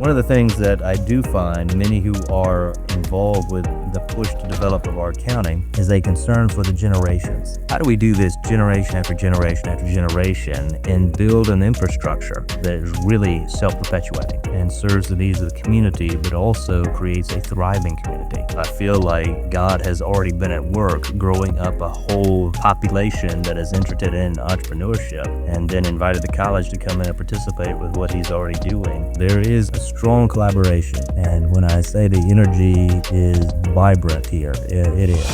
One of the things that I do find many who are involved with the push to develop Brevard County is a concern for the generations. How do we do this generation after generation after generation and build an infrastructure that is really self-perpetuating and serves the needs of the community, but also creates a thriving community? I feel like God has already been at work growing up a whole population that is interested in entrepreneurship and then invited the college to come in and participate with what he's already doing. There is a strong collaboration, and when I say the energy is vibrant here, it is.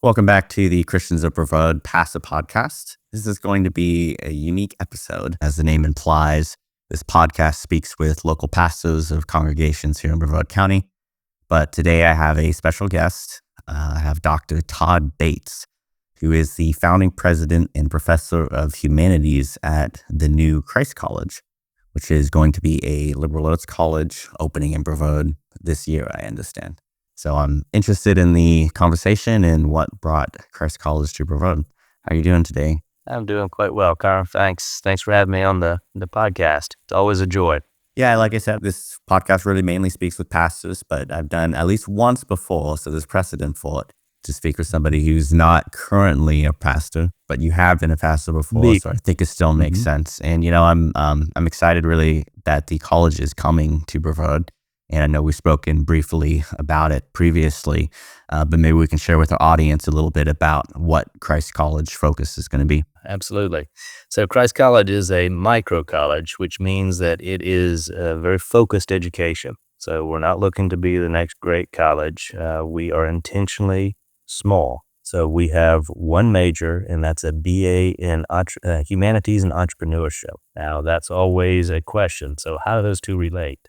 Welcome back to the Christians of Brevard Passive Podcast. This is going to be a unique episode. As the name implies, this podcast speaks with local pastors of congregations here in Brevard County. But today I have a special guest. I have Dr. Todd Bates, who is the founding president and professor of humanities at the new Christ College, which is going to be a liberal arts college opening in Brevard this year, I understand. So I'm interested in the conversation and what brought Christ College to Brevard. How are you doing today? I'm doing quite well, Carl. Thanks for having me on the podcast. It's always a joy. Yeah, like I said, this podcast really mainly speaks with pastors, but I've done at least once before, so there's precedent for it, to speak with somebody who's not currently a pastor, but you have been a pastor before, so I think it still makes sense. And I'm excited really that the college is coming to Brevard, and I know we've spoken briefly about it previously, but maybe we can share with our audience a little bit about what Christ College focus is going to be. Absolutely. So Christ College is a micro college, which means that it is a very focused education. So we're not looking to be the next great college. We are intentionally small. So we have one major, and that's a BA in humanities and entrepreneurship. Now, that's always a question. So how do those two relate?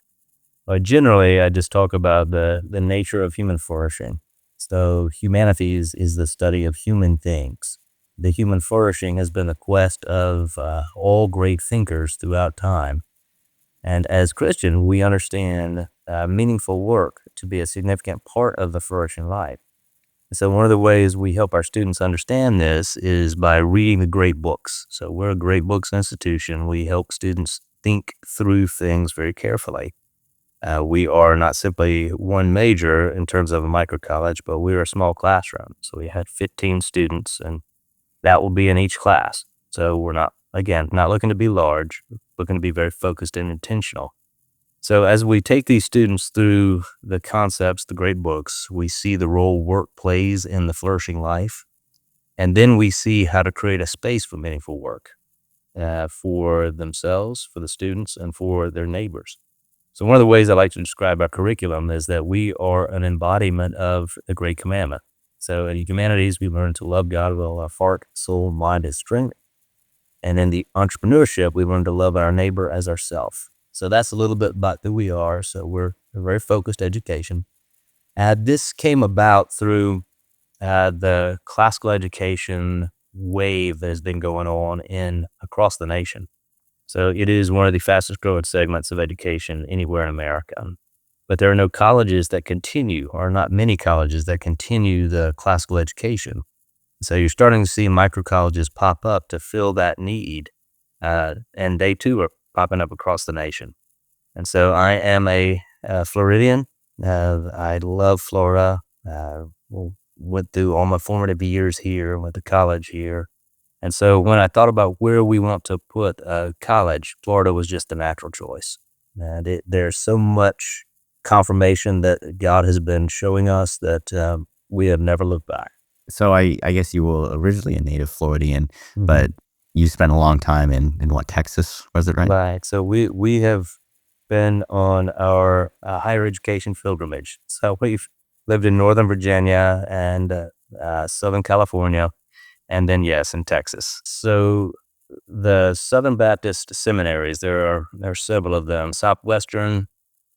Well, generally, I just talk about the nature of human flourishing. So humanities is the study of human things. The human flourishing has been the quest of all great thinkers throughout time. And as Christian, we understand meaningful work to be a significant part of the flourishing life. So one of the ways we help our students understand this is by reading the great books. So we're a great books institution. We help students think through things very carefully. We are not simply one major in terms of a micro college, but we're a small classroom. So we had 15 students, and that will be in each class. So we're not looking to be large, looking to be very focused and intentional. So as we take these students through the concepts, the great books, we see the role work plays in the flourishing life. And then we see how to create a space for meaningful work for themselves, for the students, and for their neighbors. So one of the ways I like to describe our curriculum is that we are an embodiment of the great commandment. So in humanities, we learn to love God with all our heart, soul, mind, and strength. And in the entrepreneurship, we learn to love our neighbor as ourselves. So that's a little bit about who we are. So we're a very focused education. This came about through the classical education wave that has been going on across the nation. So it is one of the fastest growing segments of education anywhere in America. But there are no colleges that continue, or not many colleges that continue the classical education. So you're starting to see micro colleges pop up to fill that need. And they too are popping up across the nation. And so I am a Floridian. I love Florida. Went through all my formative years here, went to college here. And so when I thought about where we want to put a college, Florida was just a natural choice. And there's so much confirmation that God has been showing us that we have never looked back. So I guess you were originally a native Floridian, but you spent a long time in what, Texas, was it right? Right. So we have been on our higher education pilgrimage. So we've lived in Northern Virginia and Southern California. And then, yes, in Texas. So the Southern Baptist seminaries, there are several of them. Southwestern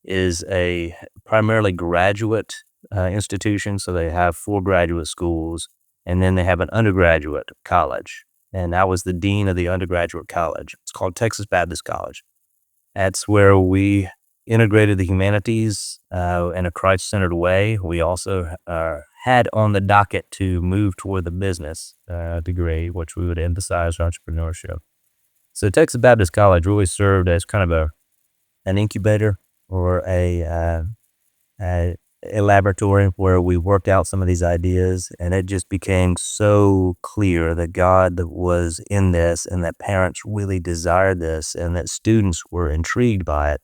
is a primarily graduate institution. So they have 4 graduate schools, and then they have an undergraduate college. And I was the dean of the undergraduate college. It's called Texas Baptist College. That's where we integrated the humanities in a Christ-centered way. We also had on the docket to move toward the business degree, which we would emphasize entrepreneurship. So Texas Baptist College really served as kind of an incubator or a laboratory where we worked out some of these ideas, and it just became so clear that God was in this and that parents really desired this and that students were intrigued by it.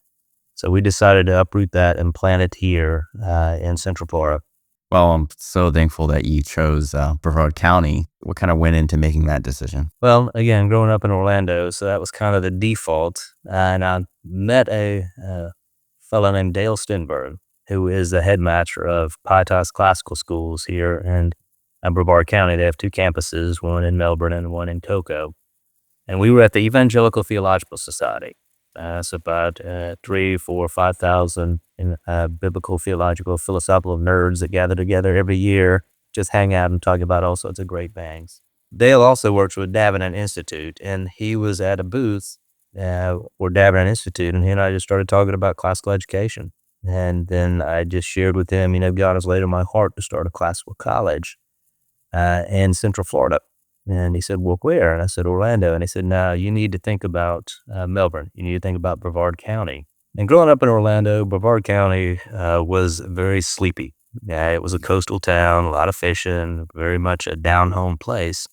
So we decided to uproot that and plant it here in Central Florida. Well, I'm so thankful that you chose Brevard County. What kind of went into making that decision? Well, again, growing up in Orlando, so that was kind of the default. And I met a fellow named Dale Stenberg, who is the headmaster of Pitas Classical Schools here in Brevard County. They have two campuses, one in Melbourne and one in Cocoa. And we were at the Evangelical Theological Society. It's about 3, 4, 5,000 biblical, theological, philosophical nerds that gather together every year, just hang out and talk about all sorts of great things. Dale also works with Davenant Institute, and he was at a booth for Davenant Institute, and he and I just started talking about classical education. And then I just shared with him, God has laid on my heart to start a classical college in Central Florida. And he said, well, where? And I said, Orlando. And he said, no, you need to think about Melbourne. You need to think about Brevard County. And growing up in Orlando, Brevard County was very sleepy. Yeah, it was a coastal town, a lot of fishing, very much a down-home place.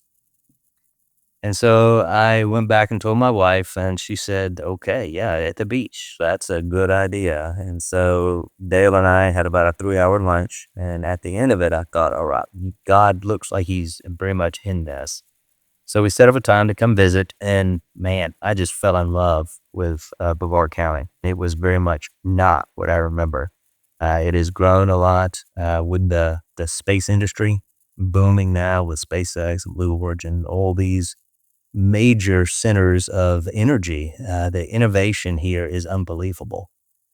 And so I went back and told my wife, and she said, okay, yeah, at the beach. That's a good idea. And so Dale and I had about a 3-hour lunch. And at the end of it, I thought, all right, God looks like he's very much in this. So we set up a time to come visit, and man, I just fell in love with Brevard County. It was very much not what I remember. It has grown a lot with the space industry booming now with SpaceX, Blue Origin, all these major centers of energy. The innovation here is unbelievable.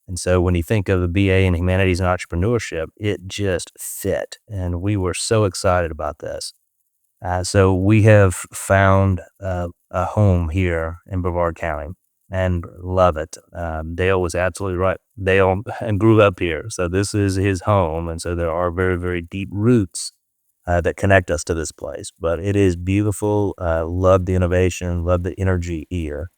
And so when you think of the BA in humanities and entrepreneurship, it just fit. And we were so excited about this. So we have found a home here in Brevard County and love it. Dale was absolutely right. Dale grew up here, so this is his home. And so there are very, very deep roots that connect us to this place. But it is beautiful. Love the innovation, love the energy here.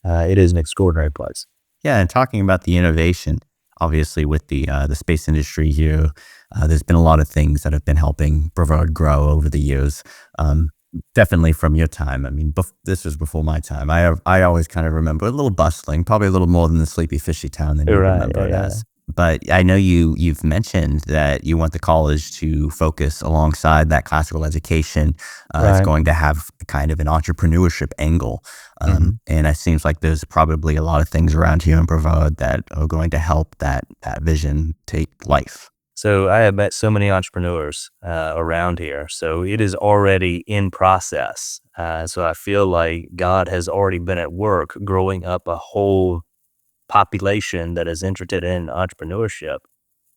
It is an extraordinary place. Yeah, and talking about the innovation, obviously with the space industry here, there's been a lot of things that have been helping Brevard grow over the years. Definitely from your time. I mean, this was before my time. I always kind of remember a little bustling, probably a little more than the sleepy, fishy town than you Right, remember it yeah. as. But I know you've mentioned that you want the college to focus alongside that classical education. It's Right. going to have kind of an entrepreneurship angle. And it seems like there's probably a lot of things around here in Brevard that are going to help that vision take life. So I have met so many entrepreneurs around here. So it is already in process. So I feel like God has already been at work growing up a whole population that is interested in entrepreneurship,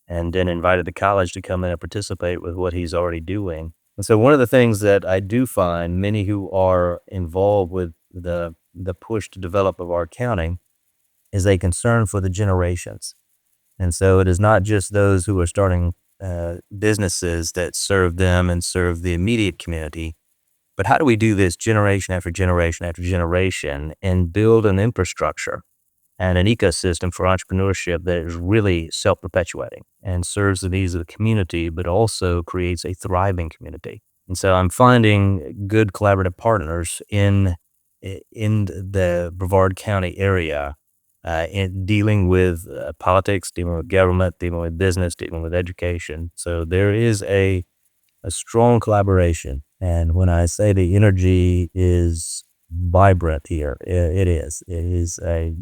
and then invited the college to come in and participate with what he's already doing. And so one of the things that I do find many who are involved with the push to develop of our county is a concern for the generations. And so it is not just those who are starting businesses that serve them and serve the immediate community, but how do we do this generation after generation after generation and build an infrastructure and an ecosystem for entrepreneurship that is really self-perpetuating and serves the needs of the community, but also creates a thriving community. And so I'm finding good collaborative partners in the Brevard County area in dealing with politics, dealing with government, dealing with business, dealing with education. So there is a strong collaboration. And when I say the energy is vibrant here, it is. It is a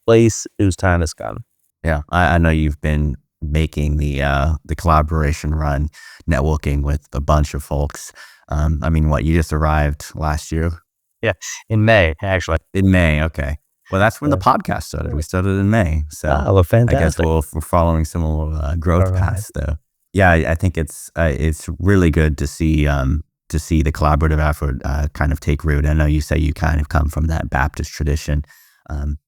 place whose time has come. Yeah, I know you've been making the collaboration run, networking with a bunch of folks. I mean, what, you just arrived last year? Yeah, in May, actually. In May, okay. Well, that's when the Uh, podcast started. We started in May, so well, I guess fantastic. we're following similar growth All right. paths there. Yeah, I think it's really good to see the collaborative effort kind of take root. I know you say you kind of come from that Baptist tradition.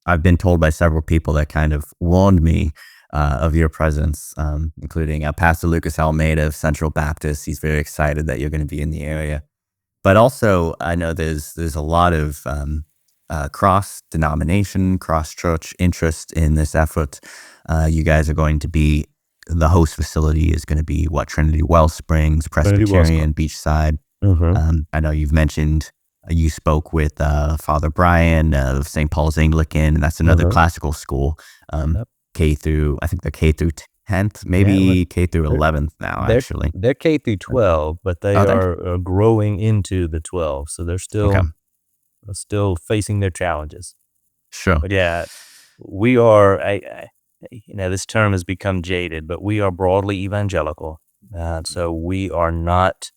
I've been told by several people that kind of warned me, that of your presence, including Pastor Lucas Almeida of Central Baptist. He's very excited that you're going to be in the area. But also, I know there's a lot of cross denomination, cross church interest in this effort. You guys are going to be the host facility is going to be what, Trinity Wellsprings, Pretty well Presbyterian, spoken. Beachside. Mm-hmm. I know you've mentioned you spoke with Father Brian of St. Paul's Anglican, and that's another Mm-hmm. classical school, Yep. K through, I think they're K through 10th, Yeah, maybe K through they're 11th now, they're actually. they're K through 12, but they Are they? are growing into the 12, so they're Okay, still facing their challenges. sure. But yeah, we are. This term has become jaded, but we are broadly evangelical. So we are not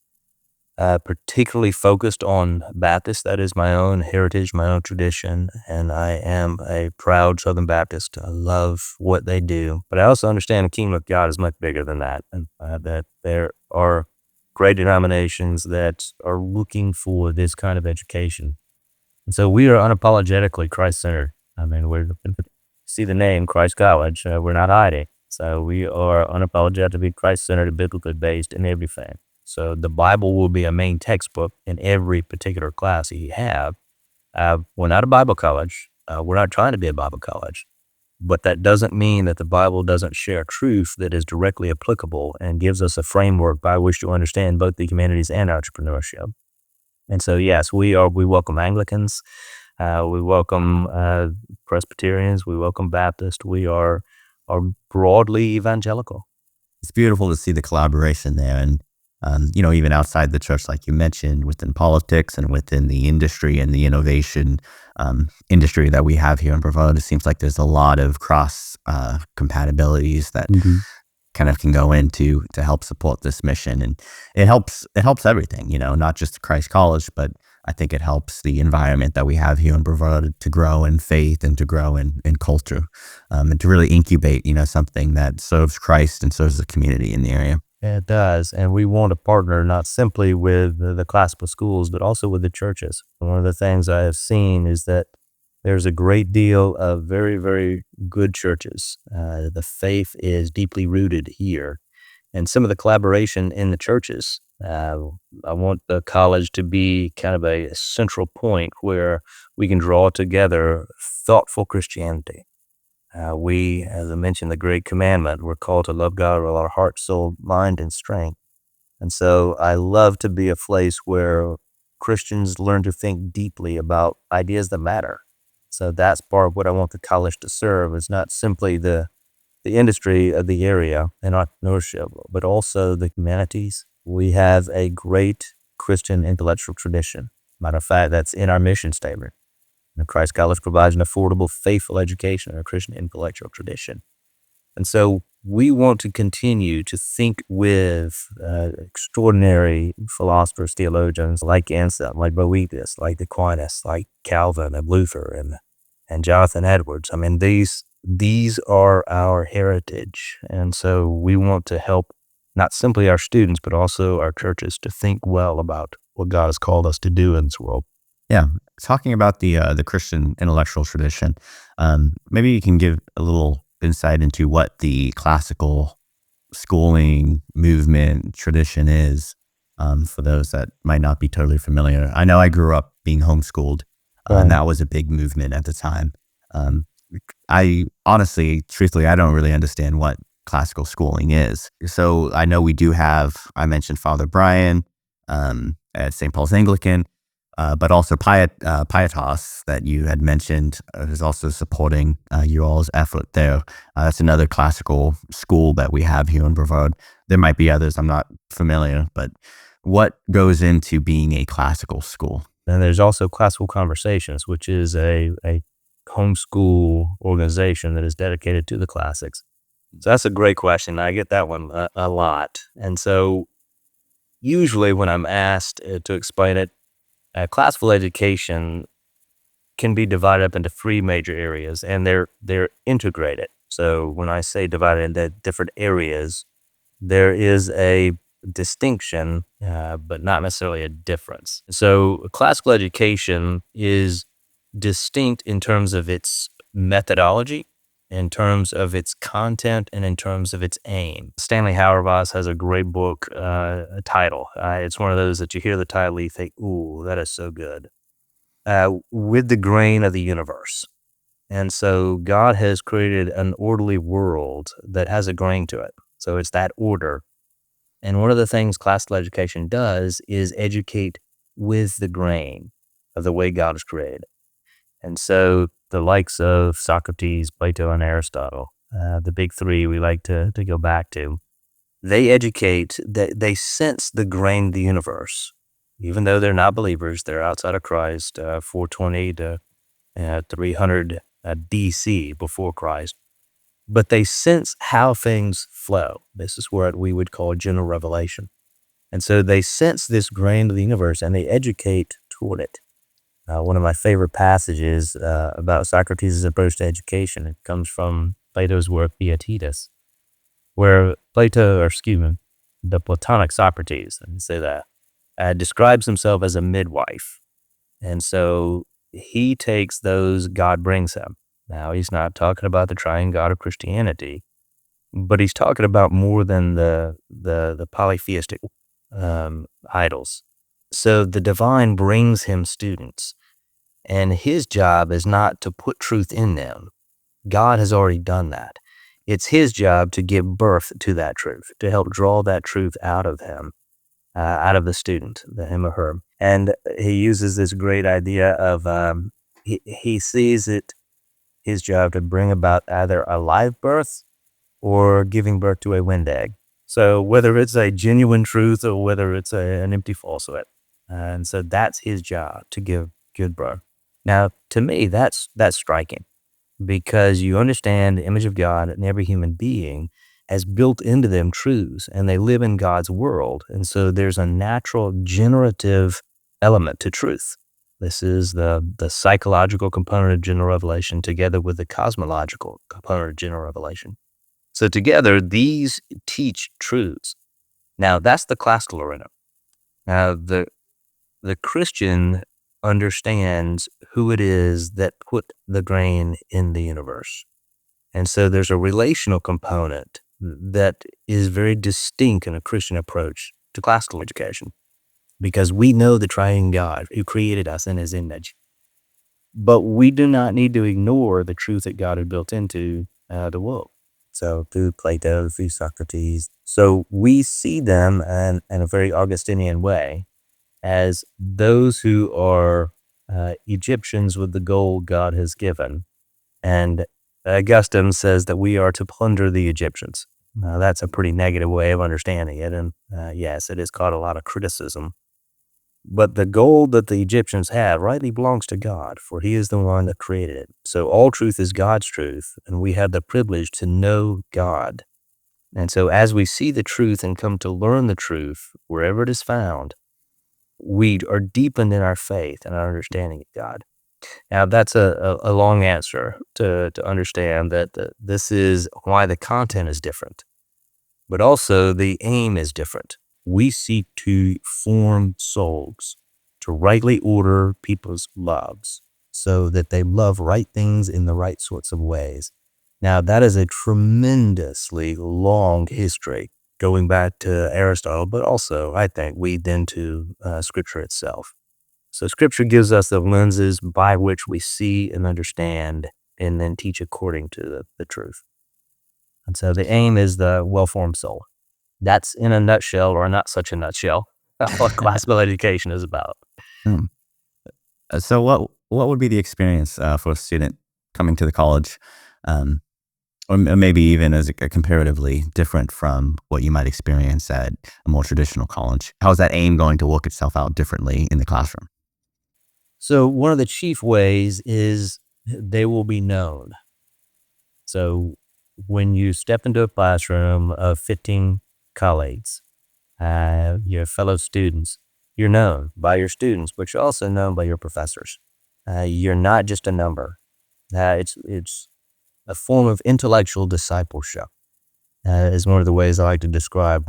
particularly focused on Baptist. That is my own heritage, my own tradition, and I am a proud Southern Baptist. I love what they do, but I also understand the kingdom of God is much bigger than that, and that there are great denominations that are looking for this kind of education. And so we are unapologetically Christ-centered. I mean, we're see the name Christ College. We're not hiding. So we are unapologetically Christ-centered and biblically based in everything. So the Bible will be a main textbook in every particular class that you have. We're not a Bible college. We're not trying to be a Bible college. But that doesn't mean that the Bible doesn't share truth that is directly applicable and gives us a framework by which to understand both the humanities and entrepreneurship. And so, yes, we welcome Anglicans, we welcome Presbyterians, we welcome Baptists. We are broadly evangelical. It's beautiful to see the collaboration there. And, even outside the church, like you mentioned, within politics and within the industry and the innovation industry that we have here in Brevard, it seems like there's a lot of cross compatibilities that Mm-hmm. kind of can go into to help support this mission. And it helps everything, not just Christ College, but I think it helps the environment that we have here in Brevard to grow in faith and to grow in culture, and to really incubate, something that serves Christ and serves the community in the area. Yeah, it does. And we want to partner not simply with the classical schools, but also with the churches. One of the things I have seen is that there's a great deal of very, very good churches. The faith is deeply rooted here. And some of the collaboration in the churches, I want the college to be kind of a central point where we can draw together thoughtful Christianity. We, as I mentioned, the great commandment, we're called to love God with our heart, soul, mind, and strength. And so I love to be a place where Christians learn to think deeply about ideas that matter. So that's part of what I want the college to serve is not simply the industry of the area and entrepreneurship, but also the humanities. We have a great Christian intellectual tradition. Matter of fact, that's in our mission statement. The Christ College provides an affordable, faithful education in a Christian intellectual tradition. And so we want to continue to think with extraordinary philosophers, theologians like Anselm, like Boethius, like Aquinas, like Calvin and Luther and Jonathan Edwards. I mean, these are our heritage. And so we want to help not simply our students, but also our churches to think well about what God has called us to do in this world. Yeah, talking about the Christian intellectual tradition, maybe you can give a little insight into what the classical schooling movement tradition is, for those that might not be totally familiar. I know I grew up being homeschooled, and Right. that was a big movement at the time. Um, I honestly, truthfully, I don't really understand what classical schooling is. So I know we do have, I mentioned Father Brian at St. Paul's Anglican, but also Pietas that you had mentioned is also supporting you all's effort there. That's another classical school that we have here in Brevard. There might be others, I'm not familiar, but what goes into being a classical school? And there's also Classical Conversations, which is a homeschool organization that is dedicated to the classics. So that's a great question. I get that one a lot. And so usually when I'm asked to explain it, classical education can be divided up into three major areas, and they're integrated. So when I say divided into different areas, there is a distinction, but not necessarily a difference. So classical education is distinct in terms of its methodology. in terms of its content and in terms of its aim. Stanley Hauerwas has a great book title. It's one of those that you hear the title, you think, ooh, that is so good. With the grain of the universe. And so God has created an orderly world that has a grain to it. So it's that order. And one of the things classical education does is educate with the grain of the way God is created. And so the likes of Socrates, Plato, and Aristotle, the big three we like to go back to, they educate, they sense the grain of the universe. Even though they're not believers, they're outside of Christ, 420 to 300 DC before Christ. But they sense how things flow. This is what we would call general revelation. And so they sense this grain of the universe and they educate toward it. One of my favorite passages about Socrates' approach to education, it comes from Plato's work, Theaetetus, where the Platonic Socrates, let me say that, describes himself as a midwife. And so he takes those God brings him. Now, he's not talking about the triune God of Christianity, but he's talking about more than the polytheistic idols. So the divine brings him students, and his job is not to put truth in them. God has already done that. It's his job to give birth to that truth, to help draw that truth out of him, out of the student, him or her. And he uses this great idea of he sees it his job to bring about either a live birth or giving birth to a wind egg. So whether it's a genuine truth or whether it's an empty falsehood. And so that's his job, to give good birth. Now, to me, that's striking, because you understand the image of God in every human being has built into them truths, and they live in God's world. And so there's a natural generative element to truth. This is the psychological component of general revelation together with the cosmological component of general revelation. So together, these teach truths. Now, that's the classical arena. Now, the Christian understands who it is that put the grain in the universe. And so there's a relational component that is very distinct in a Christian approach to classical education, because we know the triune God who created us in his image. But we do not need to ignore the truth that God had built into the world. So through Plato, through Socrates. So we see them in a very Augustinian way as those who are Egyptians with the gold God has given. And Augustine says that we are to plunder the Egyptians. Now, that's a pretty negative way of understanding it. And yes, it has caught a lot of criticism. But the gold that the Egyptians have rightly belongs to God, for he is the one that created it. So all truth is God's truth, and we have the privilege to know God. And so as we see the truth and come to learn the truth, wherever it is found, we are deepened in our faith and our understanding of God. Now, that's a long answer to understand that this is why the content is different, but also the aim is different. We seek to form souls, to rightly order people's loves so that they love right things in the right sorts of ways. Now, that is a tremendously long history going back to Aristotle, but also, I think, weaved into Scripture itself. So Scripture gives us the lenses by which we see and understand and then teach according to the truth. And so the aim is the well-formed soul. That's in a nutshell, or not such a nutshell, what classical education is about. Hmm. So what would be the experience for a student coming to the college, or maybe even as a comparatively different from what you might experience at a more traditional college? How is that aim going to work itself out differently in the classroom? So one of the chief ways is they will be known. So when you step into a classroom of 15 colleagues, your fellow students, you're known by your students, but you're also known by your professors. You're not just a number. It's a form of intellectual discipleship. Is one of the ways I like to describe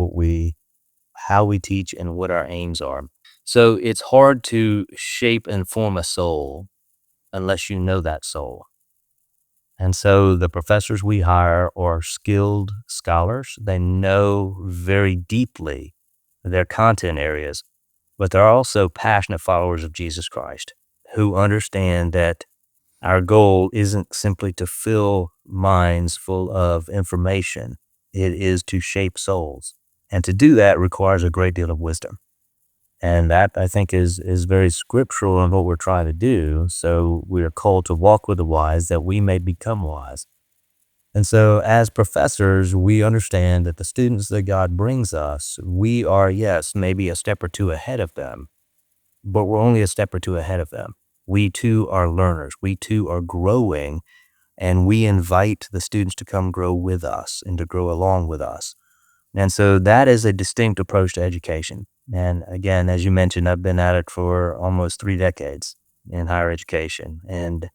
how we teach and what our aims are. So it's hard to shape and form a soul unless you know that soul. And so the professors we hire are skilled scholars. They know very deeply their content areas, but they're also passionate followers of Jesus Christ who understand that our goal isn't simply to fill minds full of information. It is to shape souls. And to do that requires a great deal of wisdom. And that, I think, is very scriptural in what we're trying to do. So we are called to walk with the wise that we may become wise. And so as professors, we understand that the students that God brings us, we are, yes, maybe a step or two ahead of them, but we're only a step or two ahead of them. We too are learners. We too are growing, and we invite the students to come grow with us and to grow along with us. And so that is a distinct approach to education. And again, as you mentioned, I've been at it for almost 3 decades in higher education. And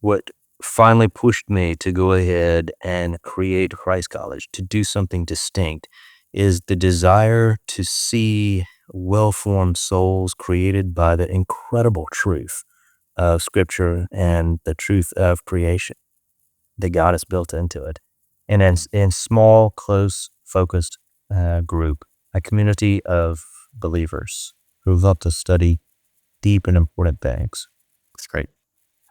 what finally pushed me to go ahead and create Christ College, to do something distinct, is the desire to see well-formed souls created by the incredible truth of Scripture and the truth of creation that God has built into it. And in small, close, focused group, a community of believers who love to study deep and important things. That's great.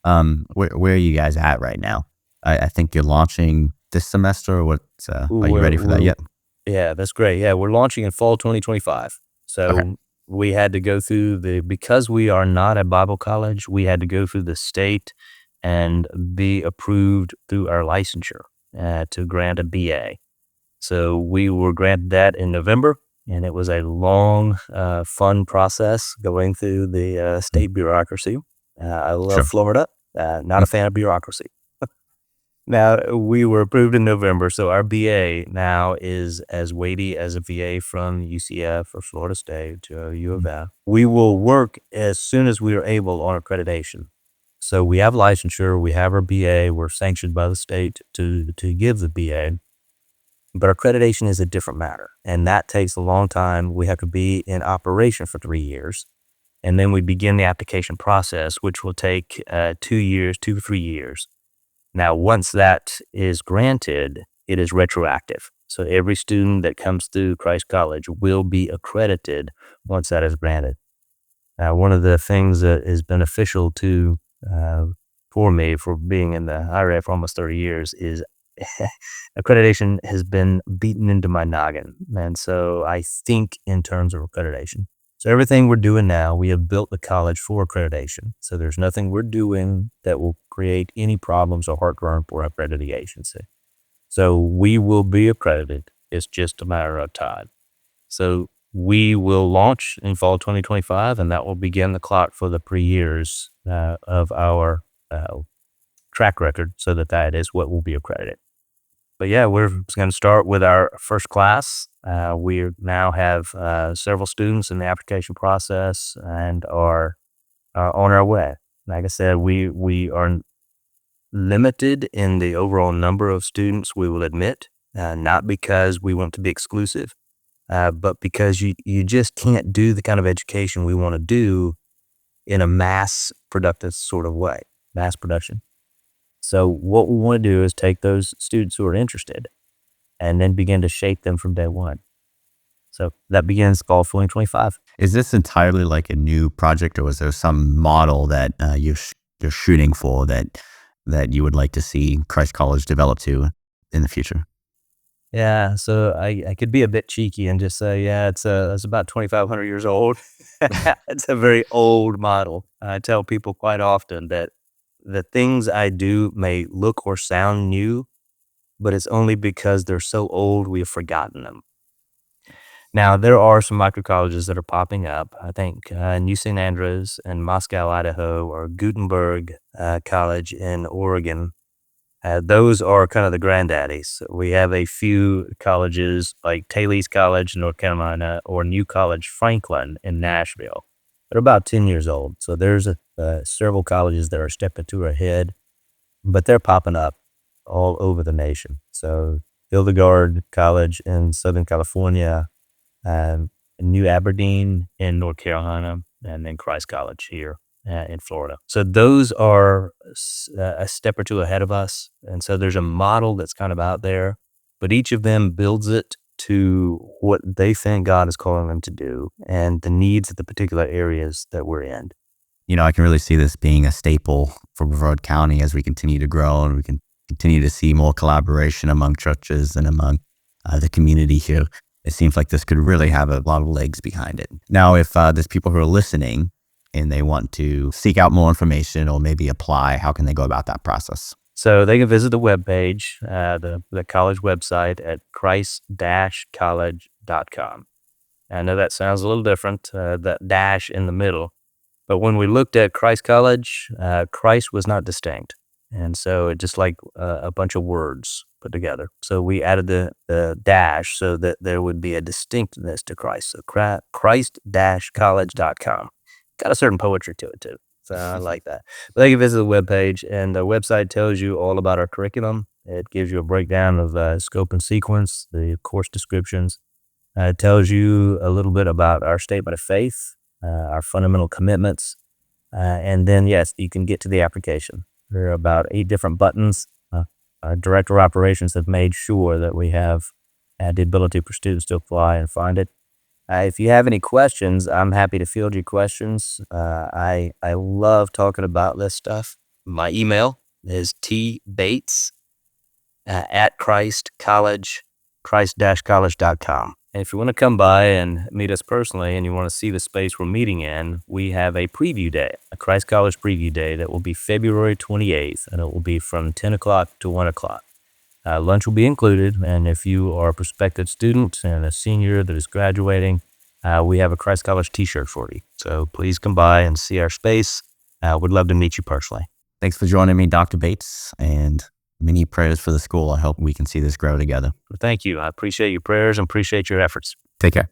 Where are you guys at right now? I think you're launching this semester. Or what? Are you ready for that We're yet? Yeah, that's great. Yeah, we're launching in fall 2025. Okay, So we had to go through because we are not a Bible college, we had to go through the state and be approved through our licensure to grant a BA. So we were granted that in November, and it was a long, fun process going through the mm, state bureaucracy. I love sure. Florida, not Mm, a fan of bureaucracy. Now, we were approved in November, so our BA now is as weighty as a VA from UCF or Florida State to U of mm, F. We will work as soon as we are able on accreditation. So we have licensure, we have our BA, we're sanctioned by the state to give the BA, but accreditation is a different matter, and that takes a long time. We have to be in operation for 3 years, and then we begin the application process, which will take 2 years, 2 to 3 years. Now, once that is granted, it is retroactive. So every student that comes through Christ College will be accredited once that is granted. Now, one of the things that is beneficial to uh, for me for being in the higher ed for almost 30 years is accreditation has been beaten into my noggin. And so I think in terms of accreditation. So everything we're doing now, we have built the college for accreditation. So there's nothing we're doing that will create any problems or heartburn for accrediting agency. So we will be accredited. It's just a matter of time. So we will launch in fall 2025, and that will begin the clock for the 3 years of our uh, track record so that is what will be accredited. But yeah, we're going to start with our first class. We now have several students in the application process and are on our way. Like I said, we are limited in the overall number of students we will admit, not because we want to be exclusive, but because you just can't do the kind of education we want to do in a mass productive sort of way, mass production. So what we want to do is take those students who are interested and then begin to shape them from day one. So that begins fall 2025. Is this entirely like a new project, or was there some model that you're shooting for that you would like to see Christ College develop to in the future? Yeah, so I could be a bit cheeky and just say, yeah, it's about 2,500 years old. It's a very old model. I tell people quite often that the things I do may look or sound new, but it's only because they're so old we have forgotten them. Now, there are some micro colleges that are popping up. I think New St. Andrews in Moscow, Idaho, or Gutenberg College in Oregon. Those are kind of the granddaddies. We have a few colleges like Taylor's College in North Carolina or New College Franklin in Nashville. They're about 10 years old. So there's several colleges that are stepping two ahead, but they're popping up all over the nation. So Hildegard College in Southern California, um, New Aberdeen in North Carolina, and then Christ College here. in Florida. So those are a step or two ahead of us. And so there's a model that's kind of out there, but each of them builds it to what they think God is calling them to do and the needs of the particular areas that we're in. I can really see this being a staple for Brevard County as we continue to grow and we can continue to see more collaboration among churches and among the community here. It seems like this could really have a lot of legs behind it. Now, if there's people who are listening and they want to seek out more information or maybe apply, how can they go about that process? So they can visit the webpage, the college website at christ-college.com. I know that sounds a little different, that dash in the middle. But when we looked at Christ College, Christ was not distinct. And so it just like a bunch of words put together. So we added the dash so that there would be a distinctness to Christ. So christ-college.com. Got a certain poetry to it too. So I like that. But they can visit the webpage, and the website tells you all about our curriculum. It gives you a breakdown of scope and sequence, the course descriptions. It tells you a little bit about our statement of faith, our fundamental commitments, and then, yes, you can get to the application. There are about 8 different buttons. Our director of operations have made sure that we have the ability for students to apply and find it. If you have any questions, I'm happy to field your questions. I love talking about this stuff. My email is tbates at christ-college.com. And if you want to come by and meet us personally and you want to see the space we're meeting in, we have a preview day, a Christ College preview day that will be February 28th, and it will be from 10 o'clock to 1 o'clock. Lunch will be included, and if you are a prospective student and a senior that is graduating, we have a Christ College t-shirt for you. So please come by and see our space. We'd love to meet you personally. Thanks for joining me, Dr. Bates, and many prayers for the school. I hope we can see this grow together. Thank you. I appreciate your prayers and appreciate your efforts. Take care.